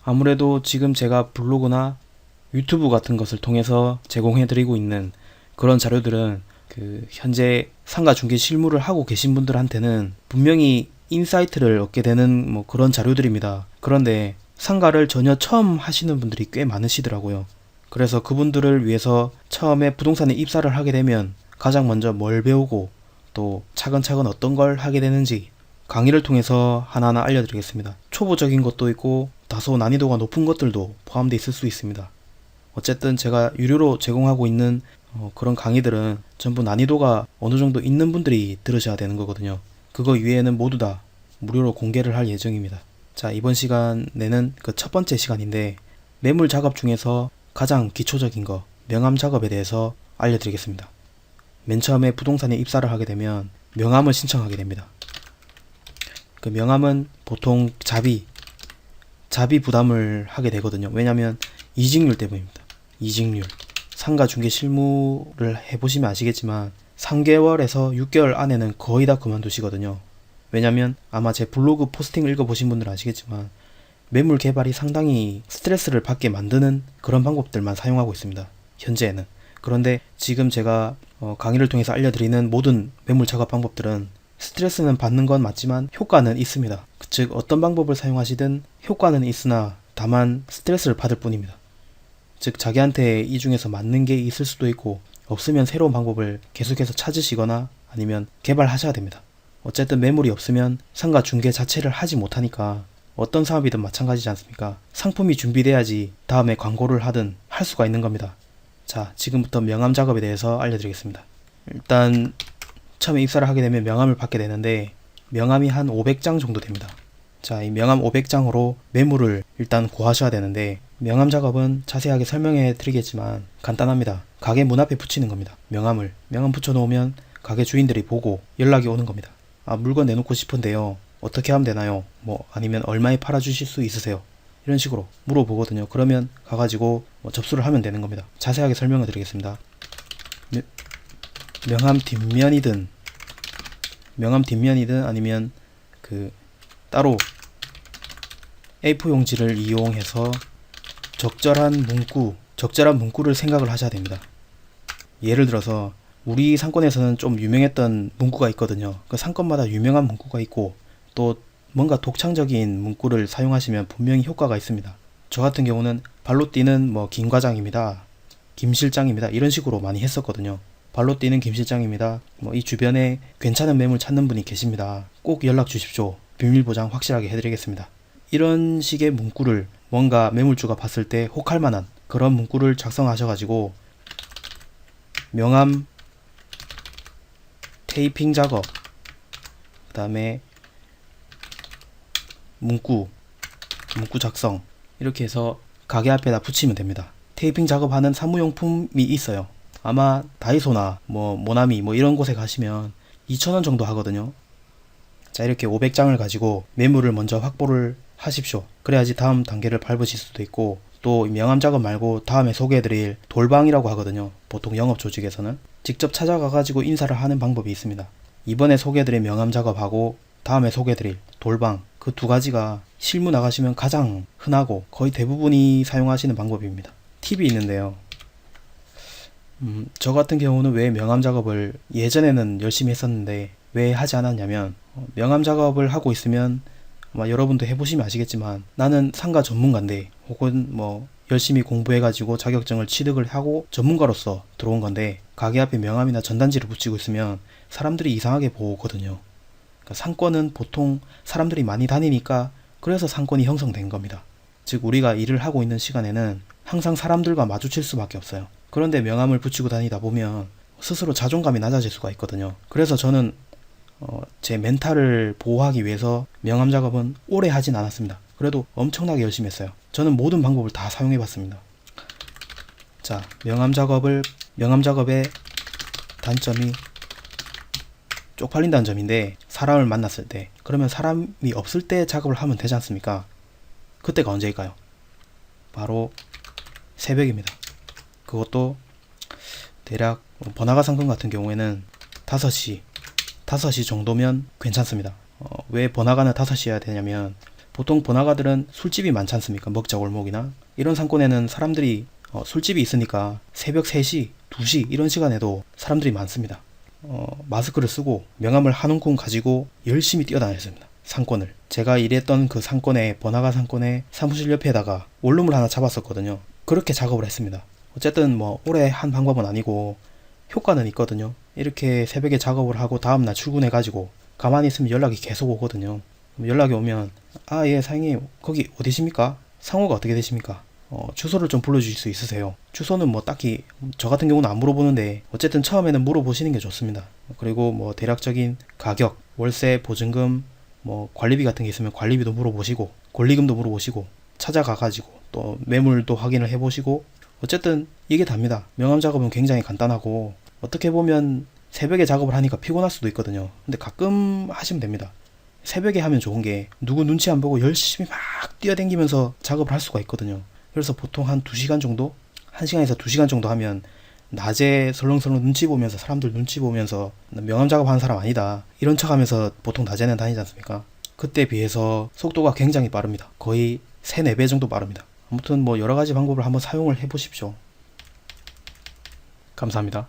아무래도 지금 제가 블로그나 유튜브 같은 것을 통해서 제공해드리고 있는 그런 자료들은 현재 상가 중개 실무를 하고 계신 분들한테는 분명히 인사이트를 얻게 되는 그런 자료들입니다. 그런데 상가를 전혀 처음 하시는 분들이 꽤 많으시더라고요. 그래서 그분들을 위해서 처음에 부동산에 입사를 하게 되면 가장 먼저 뭘 배우고 또 차근차근 어떤 걸 하게 되는지 강의를 통해서 하나하나 알려드리겠습니다. 초보적인 것도 있고 다소 난이도가 높은 것들도 포함되어 있을 수 있습니다. 어쨌든 제가 유료로 제공하고 있는 그런 강의들은 전부 난이도가 어느 정도 있는 분들이 들으셔야 되는 거거든요. 그거 위에는 모두 다 무료로 공개를 할 예정입니다. 자, 이번 시간에는 그 첫 번째 시간인데 매물 작업 중에서 가장 기초적인 거 명함 작업에 대해서 알려드리겠습니다. 맨 처음에 부동산에 입사를 하게 되면 명함을 신청하게 됩니다. 그 명함은 보통 자비 부담을 하게 되거든요. 왜냐면 이직률 때문입니다. 이직률. 상가 중개 실무를 해보시면 아시겠지만 3개월에서 6개월 안에는 거의 다 그만두시거든요. 왜냐면 아마 제 블로그 포스팅 읽어보신 분들은 아시겠지만 매물 개발이 상당히 스트레스를 받게 만드는 그런 방법들만 사용하고 있습니다. 현재에는. 그런데 지금 제가 강의를 통해서 알려드리는 모든 매물 작업 방법들은 스트레스는 받는 건 맞지만 효과는 있습니다. 즉 어떤 방법을 사용하시든 효과는 있으나 다만 스트레스를 받을 뿐입니다. 즉 자기한테 이 중에서 맞는 게 있을 수도 있고 없으면 새로운 방법을 계속해서 찾으시거나 아니면 개발하셔야 됩니다. 어쨌든 매물이 없으면 상가 중개 자체를 하지 못하니까 어떤 사업이든 마찬가지지 않습니까? 상품이 준비돼야지 다음에 광고를 하든 할 수가 있는 겁니다. 자, 지금부터 명함 작업에 대해서 알려드리겠습니다. 일단 처음에 입사를 하게 되면 명함을 받게 되는데 명함이 한 500장 정도 됩니다. 자, 이 명함 500장으로 매물을 일단 구하셔야 되는데 명함 작업은 자세하게 설명해 드리겠지만 간단합니다. 가게 문 앞에 붙이는 겁니다. 명함 붙여 놓으면 가게 주인들이 보고 연락이 오는 겁니다. 아, 물건 내놓고 싶은데요. 어떻게 하면 되나요? 아니면 얼마에 팔아주실 수 있으세요? 이런 식으로 물어보거든요. 그러면 가가지고 접수를 하면 되는 겁니다. 자세하게 설명을 드리겠습니다. 명함 뒷면이든 아니면 따로 A4 용지를 이용해서 적절한 문구를 생각을 하셔야 됩니다. 예를 들어서 우리 상권에서는 좀 유명했던 문구가 있거든요. 그 상권마다 유명한 문구가 있고 또 뭔가 독창적인 문구를 사용하시면 분명히 효과가 있습니다. 저 같은 경우는 발로 뛰는 김 과장입니다. 김 실장입니다. 이런 식으로 많이 했었거든요. 발로 뛰는 김 실장입니다. 이 주변에 괜찮은 매물 찾는 분이 계십니다. 꼭 연락 주십시오. 비밀 보장 확실하게 해드리겠습니다. 이런 식의 문구를 뭔가 매물주가 봤을 때 혹할 만한 그런 문구를 작성하셔가지고 명함 테이핑 작업, 그 다음에 문구 작성 이렇게 해서 가게 앞에다 붙이면 됩니다. 테이핑 작업하는 사무용품이 있어요. 아마 다이소나 모나미 이런 곳에 가시면 2,000원 정도 하거든요. 자, 이렇게 500장을 가지고 매물을 먼저 확보를 하십시오. 그래야지 다음 단계를 밟으실 수도 있고 또 명함 작업 말고 다음에 소개해드릴 돌방이라고 하거든요. 보통 영업 조직에서는 직접 찾아가 가지고 인사를 하는 방법이 있습니다. 이번에 소개해드릴 명함 작업하고 다음에 소개해드릴 돌방, 그 두 가지가 실무 나가시면 가장 흔하고 거의 대부분이 사용하시는 방법입니다. 팁이 있는데요. 저 같은 경우는 왜 명함 작업을 예전에는 열심히 했었는데 왜 하지 않았냐면 명함 작업을 하고 있으면 아마 여러분도 해보시면 아시겠지만 나는 상가 전문가인데 혹은 열심히 공부해가지고 자격증을 취득을 하고 전문가로서 들어온 건데 가게 앞에 명함이나 전단지를 붙이고 있으면 사람들이 이상하게 보거든요. 그러니까 상권은 보통 사람들이 많이 다니니까 그래서 상권이 형성된 겁니다. 즉 우리가 일을 하고 있는 시간에는 항상 사람들과 마주칠 수밖에 없어요. 그런데 명함을 붙이고 다니다 보면 스스로 자존감이 낮아질 수가 있거든요. 그래서 저는 제 멘탈을 보호하기 위해서 명함 작업은 오래 하진 않았습니다. 그래도 엄청나게 열심히 했어요. 저는 모든 방법을 다 사용해 봤습니다. 자, 명함 작업의 단점이 쪽팔린다는 점인데 사람을 만났을 때 그러면 사람이 없을 때 작업을 하면 되지 않습니까? 그때가 언제일까요? 바로 새벽입니다. 그것도 대략 번화가 상권 같은 경우에는 5시 정도면 괜찮습니다. 왜 번화가는 5시여야 되냐면 보통 번화가들은 술집이 많지 않습니까? 먹자골목이나 이런 상권에는 사람들이 술집이 있으니까 새벽 3시, 2시 이런 시간에도 사람들이 많습니다. 마스크를 쓰고 명함을 한 움큼 가지고 열심히 뛰어다녔습니다. 상권을. 제가 일했던 그 상권에, 번화가 상권에 사무실 옆에다가 원룸을 하나 잡았었거든요. 그렇게 작업을 했습니다. 어쨌든 뭐 오래 한 방법은 아니고 효과는 있거든요. 이렇게 새벽에 작업을 하고 다음날 출근해가지고 가만히 있으면 연락이 계속 오거든요. 연락이 오면 아, 예, 사장님 거기 어디십니까? 상호가 어떻게 되십니까? 주소를 좀 불러주실 수 있으세요? 주소는 뭐 딱히 저 같은 경우는 안 물어보는데 어쨌든 처음에는 물어보시는 게 좋습니다. 그리고 뭐 대략적인 가격, 월세, 보증금, 뭐 관리비 같은 게 있으면 관리비도 물어보시고 권리금도 물어보시고 찾아가가지고 또 매물도 확인을 해보시고 어쨌든 이게 답니다. 명함 작업은 굉장히 간단하고 어떻게 보면 새벽에 작업을 하니까 피곤할 수도 있거든요. 근데 가끔 하시면 됩니다. 새벽에 하면 좋은 게 누구 눈치 안 보고 열심히 막 뛰어다니면서 작업을 할 수가 있거든요. 그래서 보통 한 2시간 정도? 1시간에서 2시간 정도 하면 낮에 설렁설렁 눈치 보면서 사람들 눈치 보면서 명함 작업하는 사람 아니다 이런 척 하면서 보통 낮에는 다니지 않습니까? 그때 비해서 속도가 굉장히 빠릅니다. 거의 3, 4배 정도 빠릅니다. 아무튼 뭐 여러가지 방법을 한번 사용을 해보십시오. 감사합니다.